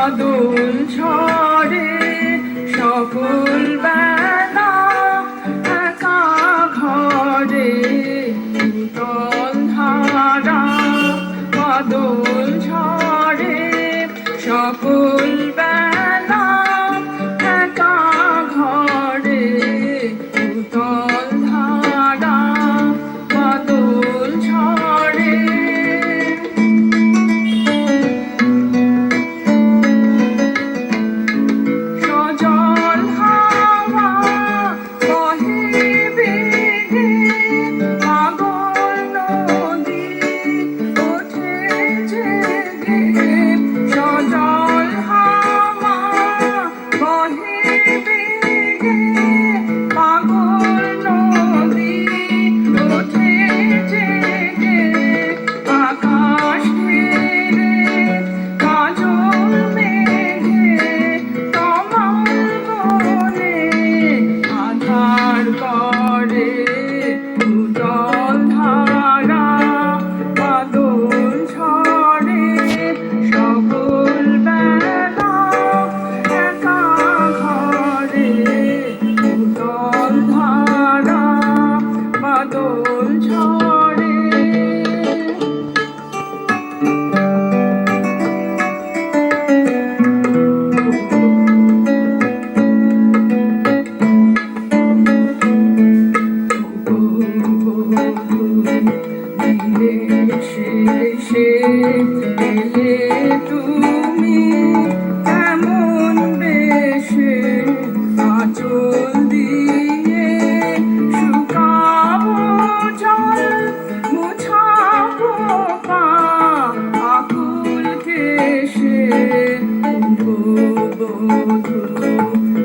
বাদল ঝরে সকল বেলা একা ঘরে উতল ধারা বাদল ঝরে সকল বেলা একা ঘরে উতল ধারা বাদল ঝরে এলে তুমি এমন বেশে আঁচল দিয়ে শুকাবো জল মুছাবো পা আকুল কেশে বধূ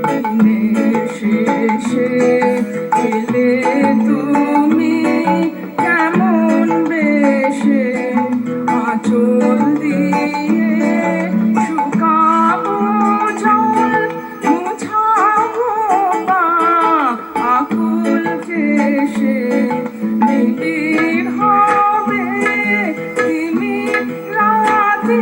দিনের শেষে এলে তুমি কেমন বেশে আঁচল দিয়ে শুকাবো জল মুছাবো পা আকুল কেশে নিবিড় হবে তুমি রাতে